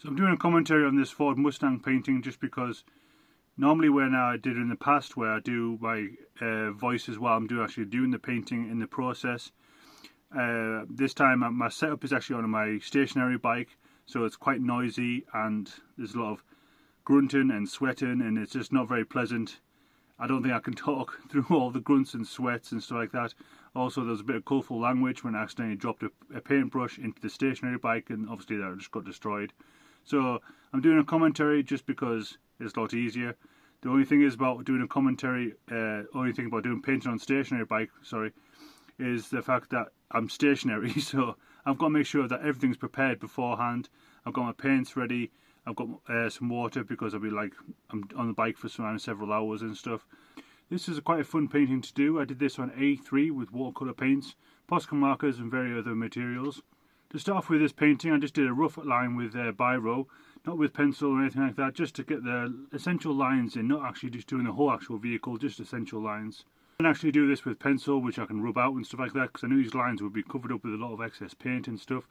So I'm doing a commentary on this Ford Mustang painting just because normally when I did in the past where I do my voice as well, I'm actually doing the painting in the process. This time my setup is actually on my stationary bike, so it's quite noisy and there's a lot of grunting and sweating and it's just not very pleasant. I don't think I can talk through all the grunts and sweats and stuff like that. Also, there's a bit of colourful language when I accidentally dropped a paintbrush into the stationary bike, and obviously that just got destroyed. So I'm doing a commentary just because it's a lot easier. The only thing is about doing a commentary, only thing about doing painting on stationary bike, is the fact that I'm stationary. So I've got to make sure that everything's prepared beforehand. I've got my paints ready. I've got some water because I'm on the bike for several hours and stuff. This is quite a fun painting to do. I did this on A3 with watercolour paints, posca markers and various other materials. To start off with this painting, I just did a rough line with biro, not with pencil or anything like that, just to get the essential lines in, not actually just doing the whole actual vehicle, just essential lines. I can actually do this with pencil, which I can rub out and stuff like that, because I knew these lines would be covered up with a lot of excess paint and stuff.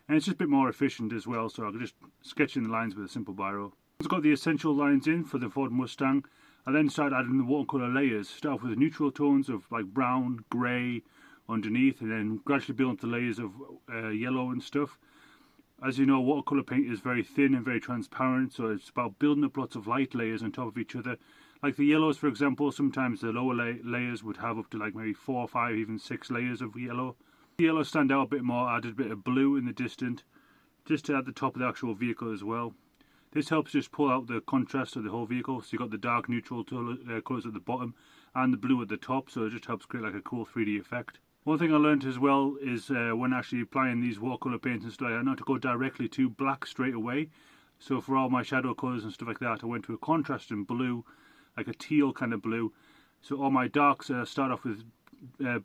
And it's just a bit more efficient as well, so I can just sketch in the lines with a simple biro. Once I've got the essential lines in for the Ford Mustang, I then started adding the watercolour layers. Start off with neutral tones of like brown, grey underneath, and then gradually build up the layers of yellow and stuff. As you know, watercolour paint is very thin and very transparent, so it's about building up lots of light layers on top of each other. Like the yellows, for example, sometimes the lower layers would have up to like maybe 4 or 5, even 6 layers of yellow. The yellows stand out a bit more. I added a bit of blue in the distant, just at the top of the actual vehicle as well. This helps just pull out the contrast of the whole vehicle. So you've got the dark neutral colours at the bottom and the blue at the top, so it just helps create like a cool 3D effect. One thing I learned as well is when actually applying these watercolour paints and stuff, I not to go directly to black straight away. So for all my shadow colours and stuff like that, I went to a contrasting blue, like a teal kind of blue. So all my darks start off with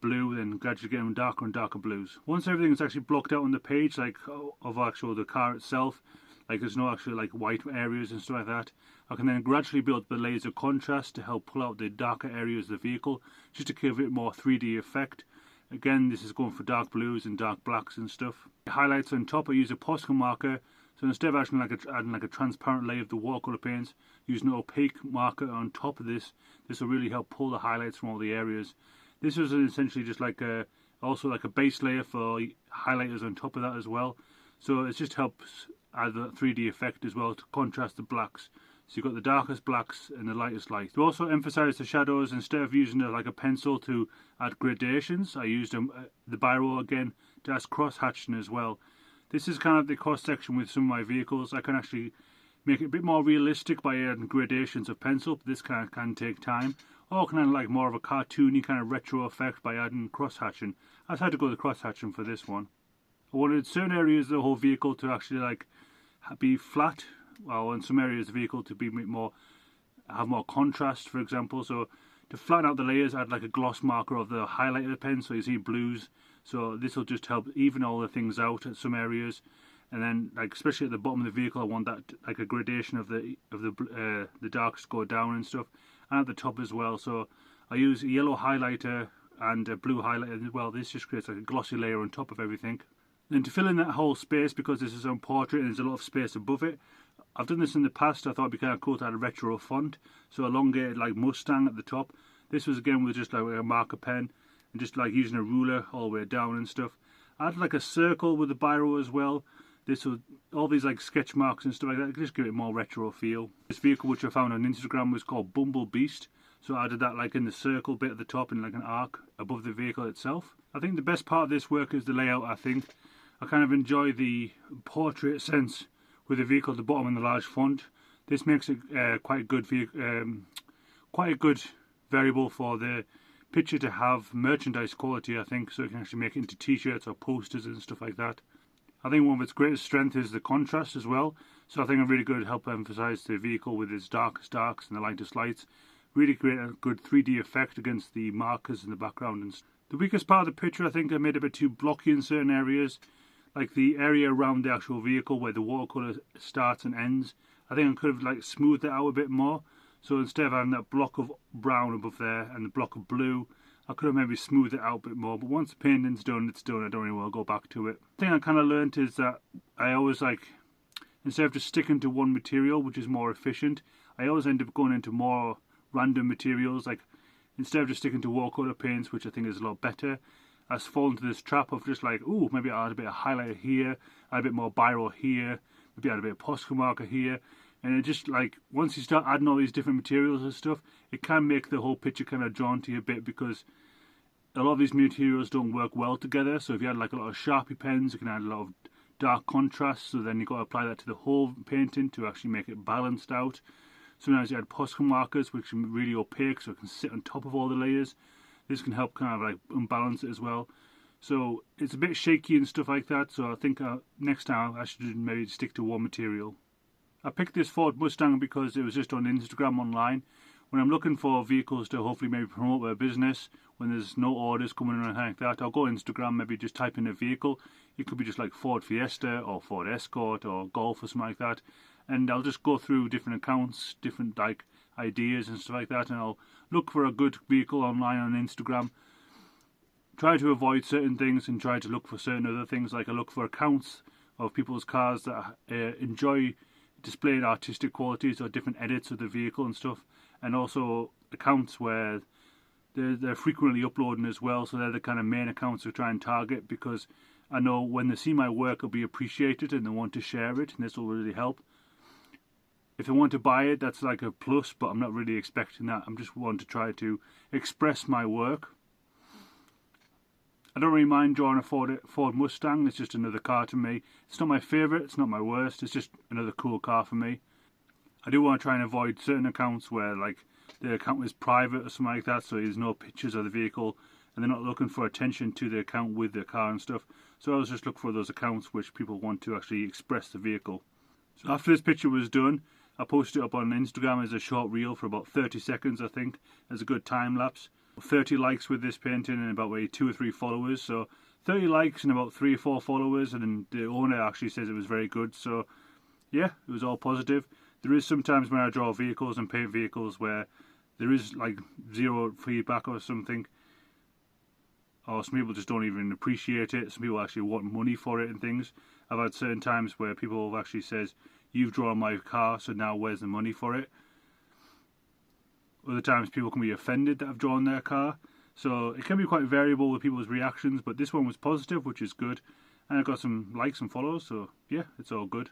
blue, then gradually getting darker and darker blues. Once everything is actually blocked out on the page, like of the car itself, like there's no actual like white areas and stuff like that, I can then gradually build the layers of contrast to help pull out the darker areas of the vehicle, just to give it more 3D effect. Again, this is going for dark blues and dark blacks and stuff. The highlights on top, I use a posca marker. So instead of actually adding like a transparent layer of the watercolour paints, using an opaque marker on top of this, this will really help pull the highlights from all the areas. This is essentially just like also like a base layer for highlighters on top of that as well. So it just helps add that 3D effect as well to contrast the blacks. So you've got the darkest blacks and the lightest lights. To also emphasise the shadows, instead of using like a pencil to add gradations, I used the biro again to add cross-hatching as well. This is kind of the cross-section with some of my vehicles. I can actually make it a bit more realistic by adding gradations of pencil, but this kind of can take time. Or kind of like more of a cartoony kind of retro effect by adding cross-hatching. I had to go with cross-hatching for this one. I wanted certain areas of the whole vehicle to actually like be flat, while in some areas of the vehicle to be have more contrast, for example. So to flatten out the layers, I had like a gloss marker of the highlighter pen, so you see blues. So this will just help even all the things out at some areas. And then, like especially at the bottom of the vehicle, I want that like a gradation of the darks go down and stuff, and at the top as well. So I use a yellow highlighter and a blue highlighter as well. This just creates like a glossy layer on top of everything. Then to fill in that whole space, because this is on portrait and there's a lot of space above it, I've done this in the past. I thought it'd be kind of cool to add a retro font, so elongated like Mustang at the top. This was again with just like a marker pen and just like using a ruler all the way down and stuff. I had like a circle with the biro as well. This will, all these like sketch marks and stuff like that, just give it a more retro feel. This vehicle which I found on Instagram was called Bumble Beast, so I added that like in the circle bit at the top and like an arc above the vehicle itself. I think the best part of this work is the layout. I kind of enjoy the portrait sense with the vehicle at the bottom and the large font. This makes it quite a good variable for the picture to have merchandise quality, I think, so you can actually make it into t-shirts or posters and stuff like that. I think one of its greatest strength is the contrast as well, so I think I'm really good at help emphasise the vehicle with its darkest darks and the lightest lights. Really create a good 3D effect against the markers in the background. And the weakest part of the picture, I think I made a bit too blocky in certain areas, like the area around the actual vehicle where the watercolour starts and ends. I think I could have like smoothed it out a bit more. So instead of having that block of brown above there and the block of blue, I could have maybe smoothed it out a bit more. But once the painting's done, it's done. I don't really want to go back to it. The thing I kind of learnt is that I always like instead of just sticking to one material, which is more efficient, I always end up going into more random materials. Like, instead of just sticking to watercolour paints, which I think is a lot better, I fall into this trap of just like, ooh, maybe I'll add a bit of highlighter here, add a bit more biro here, maybe add a bit of posca marker here. And it just, like, once you start adding all these different materials and stuff, it can make the whole picture kind of jaunty a bit, because a lot of these materials don't work well together. So if you add like a lot of Sharpie pens, you can add a lot of dark contrast, so then you've got to apply that to the whole painting to actually make it balanced out. Sometimes you add posca markers, which are really opaque, so it can sit on top of all the layers. This can help kind of like unbalance it as well. So it's a bit shaky and stuff like that, so I think next time I should maybe stick to one material. I picked this Ford Mustang because it was just on Instagram online. When I'm looking for vehicles to hopefully maybe promote their business, when there's no orders coming in or anything like that, I'll go on Instagram, maybe just type in a vehicle. It could be just like Ford Fiesta or Ford Escort or Golf or something like that. And I'll just go through different accounts, different like ideas and stuff like that, and I'll look for a good vehicle online on Instagram. Try to avoid certain things and try to look for certain other things. Like, I look for accounts of people's cars that enjoy displaying artistic qualities or different edits of the vehicle and stuff, and also accounts where they're frequently uploading as well, so they're the kind of main accounts to try and target, because I know when they see my work it'll be appreciated and they want to share it, and this will really help. If they want to buy it, that's like a plus, but I'm not really expecting that. I'm just wanting to try to express my work. I don't really mind drawing a Ford Mustang. It's just another car to me. It's not my favourite, it's not my worst, it's just another cool car for me. I do want to try and avoid certain accounts where like the account is private or something like that, so there's no pictures of the vehicle and they're not looking for attention to the account with the car and stuff. So I always just look for those accounts which people want to actually express the vehicle. So after this picture was done, I posted it up on Instagram as a short reel for about 30 seconds, I think, as a good time lapse. 30 likes with this painting and about maybe 2 or 3 followers. So 30 likes and about 3 or 4 followers, and the owner actually says it was very good. So yeah, it was all positive. There is sometimes when I draw vehicles and paint vehicles where there is like zero feedback or something, or some people just don't even appreciate it. Some people actually want money for it and things. I've had certain times where people have actually says, "You've drawn my car, so now where's the money for it?" Other times people can be offended that I've drawn their car. So it can be quite variable with people's reactions, but this one was positive, which is good. And I got some likes and follows, so yeah, it's all good.